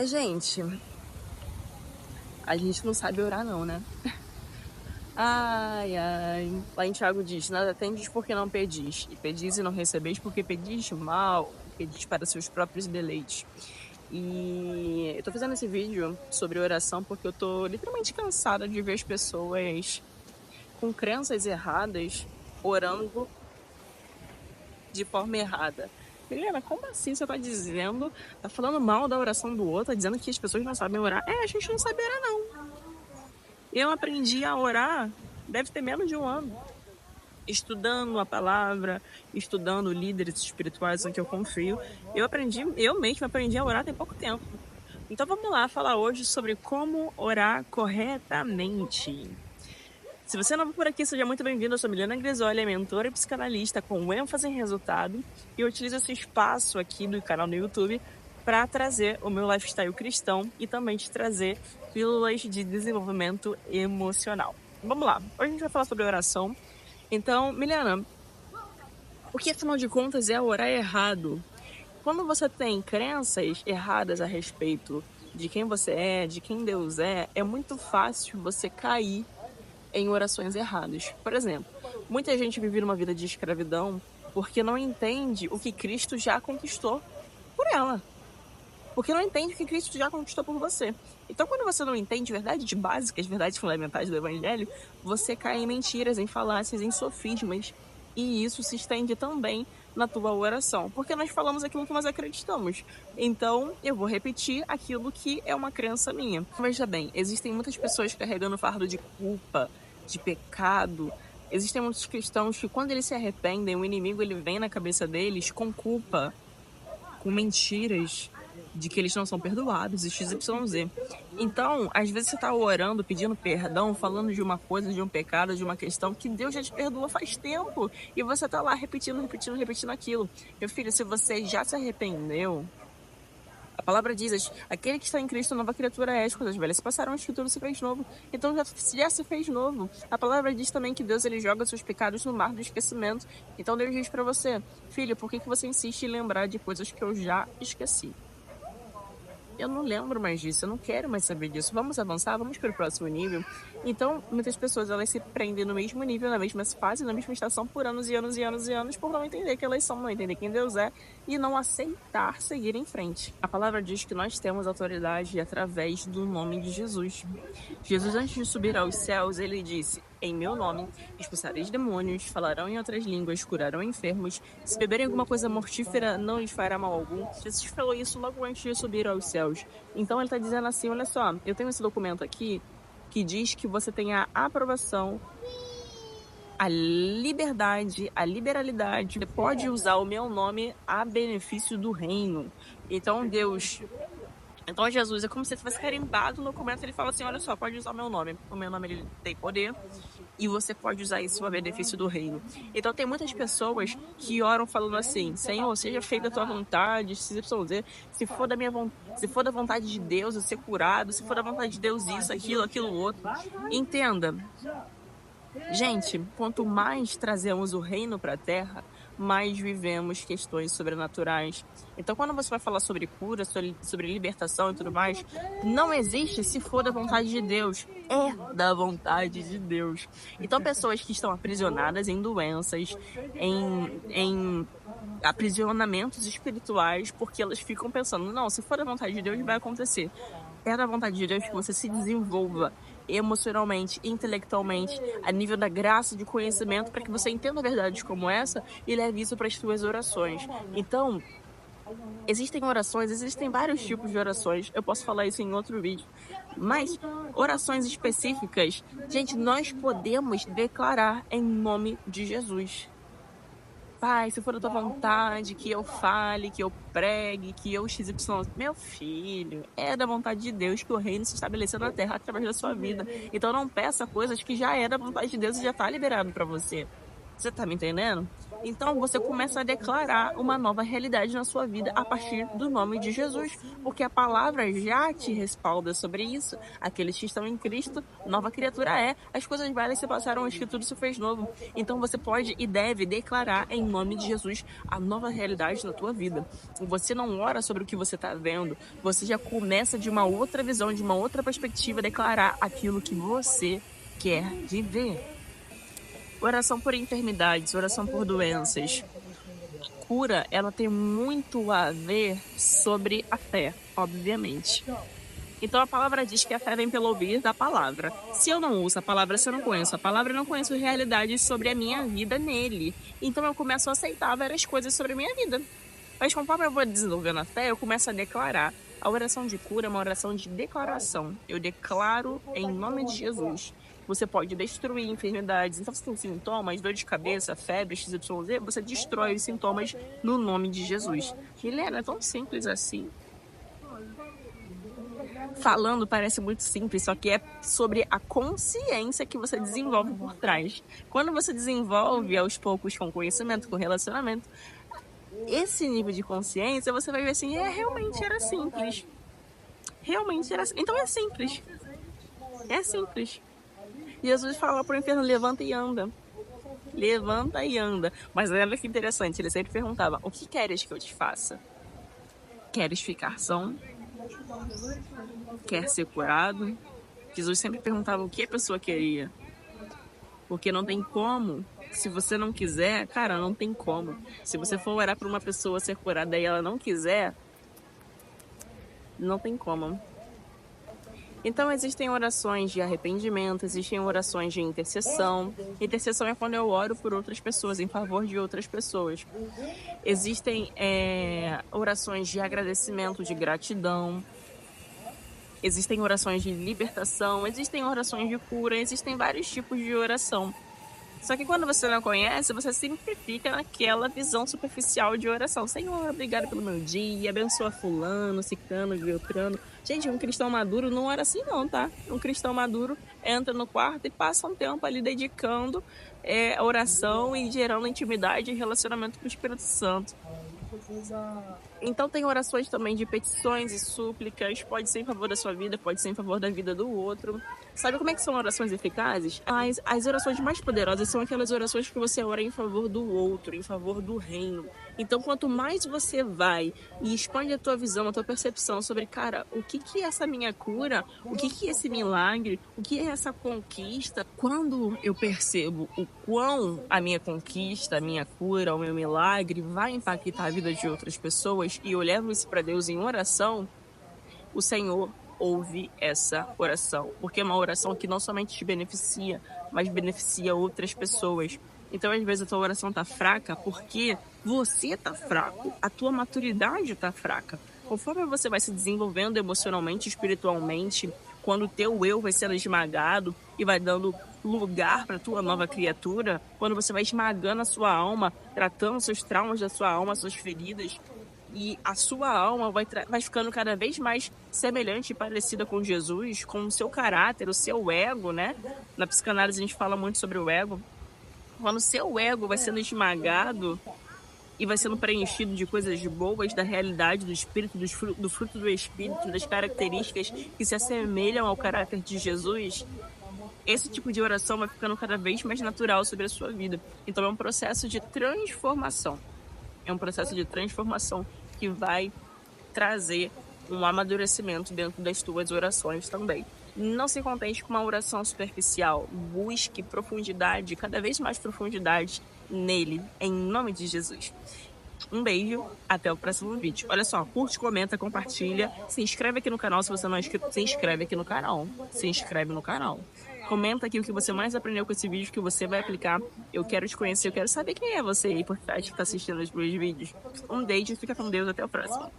Gente, a gente não sabe orar não, né? Ai, ai. Lá em Tiago diz, nada tendes porque não pedis, e pedis e não recebeis porque pedis mal, e pedis para seus próprios deleites. E eu tô fazendo esse vídeo sobre oração porque eu tô literalmente cansada de ver as pessoas com crenças erradas orando de forma errada. Helena, como assim você tá dizendo, tá falando mal da oração do outro, tá dizendo que as pessoas não sabem orar? A gente não sabe orar não. Eu aprendi a orar, deve ter menos de um ano, estudando a palavra, estudando líderes espirituais em que eu confio. Eu mesma aprendi a orar tem pouco tempo. Então vamos lá falar hoje sobre como orar corretamente. Se você não é por aqui, seja muito bem-vindo. Eu sou Milena Grisoli, mentora e psicanalista com ênfase em resultado, e eu utilizo esse espaço aqui do canal no YouTube para trazer o meu lifestyle cristão e também te trazer pílulas de desenvolvimento emocional. Vamos lá, hoje a gente vai falar sobre oração. Então, Milena, o que afinal de contas é orar errado? Quando você tem crenças erradas a respeito de quem você é, de quem Deus é muito fácil você cair em orações erradas. Por exemplo, muita gente vive uma vida de escravidão porque não entende o que Cristo já conquistou por ela. Porque não entende o que Cristo já conquistou por você. Então, quando você não entende verdades básicas, verdades fundamentais do Evangelho, você cai em mentiras, em falácias, em sofismas. E isso se estende também na tua oração. Porque nós falamos aquilo que nós acreditamos. Então, eu vou repetir aquilo que é uma crença minha. Veja bem, existem muitas pessoas carregando fardo de culpa, de pecado. Existem muitos cristãos que, quando eles se arrependem, o inimigo ele vem na cabeça deles com culpa, com mentiras de que eles não são perdoados, e XYZ. Então, às vezes você tá orando, pedindo perdão, falando de uma coisa, de um pecado, de uma questão que Deus já te perdoou faz tempo, e você tá lá repetindo aquilo. Meu filho, se você já se arrependeu, a palavra diz, aquele que está em Cristo, nova criatura é, as coisas velhas se passaram, as tudo se fez novo. Então já se fez novo. A palavra diz também que Deus ele joga seus pecados no mar do esquecimento. Então Deus diz para você, filho, por que você insiste em lembrar de coisas que eu já esqueci? Eu não lembro mais disso, eu não quero mais saber disso. Vamos avançar, vamos para o próximo nível. Então, muitas pessoas elas se prendem no mesmo nível, na mesma fase, na mesma estação por anos e anos e anos e anos, por não entender que elas são, não entender quem Deus é e não aceitar seguir em frente. A palavra diz que nós temos autoridade através do nome de Jesus. Jesus, antes de subir aos céus, ele disse: em meu nome expulsareis demônios, falarão em outras línguas, curarão enfermos. Se beberem alguma coisa mortífera, não lhes fará mal algum. Jesus falou isso logo antes de subir aos céus. Então ele está dizendo assim, olha só, eu tenho esse documento aqui que diz que você tem a aprovação, a liberdade, a liberalidade. Você pode usar o meu nome a benefício do reino. Então Jesus, é como se ele tivesse carimbado no documento, ele fala assim, olha só, pode usar o meu nome ele tem poder, e você pode usar isso a benefício do reino. Então tem muitas pessoas que oram falando assim, Senhor, seja feita a tua vontade, XYZ, se for da vontade de Deus eu ser curado, se for da vontade de Deus isso, aquilo outro. Entenda, gente, quanto mais trazemos o reino para a terra, mais vivemos questões sobrenaturais. Então, quando você vai falar sobre cura, sobre libertação e tudo mais, não existe se for da vontade de Deus. É da vontade de Deus. Então, pessoas que estão aprisionadas em doenças, em aprisionamentos espirituais, porque elas ficam pensando, não, se for da vontade de Deus, vai acontecer. É da vontade de Deus que você se desenvolva emocionalmente, intelectualmente, a nível da graça, de conhecimento, para que você entenda verdades como essa e leve isso para as suas orações. Então, existem vários tipos de orações, eu posso falar isso em outro vídeo, mas orações específicas, gente, nós podemos declarar em nome de Jesus. Pai, se for da tua vontade, que eu fale, que eu pregue, que eu XY. Meu filho, é da vontade de Deus que o reino se estabeleceu na terra através da sua vida. Então não peça coisas que já é da vontade de Deus e já tá liberado para você. Você tá me entendendo? Então você começa a declarar uma nova realidade na sua vida a partir do nome de Jesus, porque a palavra já te respalda sobre isso. Aqueles que estão em Cristo, nova criatura é. As coisas velhas se passaram, acho que tudo se fez novo. Então você pode e deve declarar em nome de Jesus a nova realidade na tua vida. Você não ora sobre o que você está vendo, você já começa de uma outra visão, de uma outra perspectiva, declarar aquilo que você quer viver. Oração por enfermidades, oração por doenças. Cura, ela tem muito a ver sobre a fé, obviamente. Então a palavra diz que a fé vem pelo ouvir da palavra. Se eu não uso a palavra, se eu não conheço a palavra, eu não conheço realidades sobre a minha vida nele. Então eu começo a aceitar várias coisas sobre a minha vida. Mas conforme eu vou desenvolvendo a fé, eu começo a declarar. A oração de cura é uma oração de declaração. Eu declaro em nome de Jesus. Você pode destruir enfermidades. Então, se tem sintomas, dor de cabeça, febre, XYZ, você destrói os sintomas no nome de Jesus. Milena, é tão simples assim. Falando parece muito simples, só que é sobre a consciência que você desenvolve por trás. Quando você desenvolve aos poucos com conhecimento, com relacionamento, esse nível de consciência, você vai ver assim, realmente era simples. Realmente era simples. Então é simples. É simples. Jesus fala para o inferno, levanta e anda. Levanta e anda. Mas olha que interessante, ele sempre perguntava, o que queres que eu te faça? Queres ficar são? Quer ser curado? Jesus sempre perguntava o que a pessoa queria. Porque não tem como. Se você não quiser, cara, não tem como. Se você for orar para uma pessoa ser curada e ela não quiser, não tem como. Então existem orações de arrependimento, existem orações de intercessão. Intercessão é quando eu oro por outras pessoas, em favor de outras pessoas. Existem orações de agradecimento, de gratidão. Existem orações de libertação, existem orações de cura, existem vários tipos de oração. Só que quando você não conhece, você sempre fica naquela visão superficial de oração. Senhor, obrigado pelo meu dia, abençoa fulano, ciclano, beltrano. Gente, um cristão maduro não ora assim não, tá? Um cristão maduro entra no quarto e passa um tempo ali dedicando a oração e gerando intimidade e relacionamento com o Espírito Santo. Então tem orações também de petições e súplicas, pode ser em favor da sua vida, pode ser em favor da vida do outro. Sabe como é que são orações eficazes? As orações mais poderosas são aquelas orações que você ora em favor do outro, em favor do reino. Então quanto mais você vai e expande a tua visão, a tua percepção sobre, cara, o que é essa minha cura? O que é esse milagre? O que é essa conquista? Quando eu percebo o quão a minha conquista, a minha cura, o meu milagre vai impactar a vida de outras pessoas e eu levo isso para Deus em oração, o Senhor ouve essa oração, porque é uma oração que não somente te beneficia, mas beneficia outras pessoas. Então, às vezes, a tua oração tá fraca porque você tá fraco, a tua maturidade tá fraca. Conforme você vai se desenvolvendo emocionalmente, espiritualmente, quando o teu eu vai sendo esmagado e vai dando lugar para tua nova criatura, quando você vai esmagando a sua alma, tratando seus traumas da sua alma, suas feridas, e a sua alma vai ficando cada vez mais semelhante e parecida com Jesus, com o seu caráter, o seu ego, né? Na psicanálise a gente fala muito sobre o ego. Quando o seu ego vai sendo esmagado e vai sendo preenchido de coisas boas, da realidade, do espírito, do fruto do espírito, das características que se assemelham ao caráter de Jesus, esse tipo de oração vai ficando cada vez mais natural sobre a sua vida. Então é um processo de transformação. É um processo de transformação que vai trazer um amadurecimento dentro das tuas orações também. Não se contente com uma oração superficial. Busque profundidade, cada vez mais profundidade nele, em nome de Jesus. Um beijo, até o próximo vídeo. Olha só, curte, comenta, compartilha. Se inscreve aqui no canal se você não é inscrito. Se inscreve aqui no canal. Se inscreve no canal. Comenta aqui o que você mais aprendeu com esse vídeo, que você vai aplicar. Eu quero te conhecer, eu quero saber quem é você aí por trás que está assistindo os meus vídeos. Um beijo, fica com Deus, até o próximo.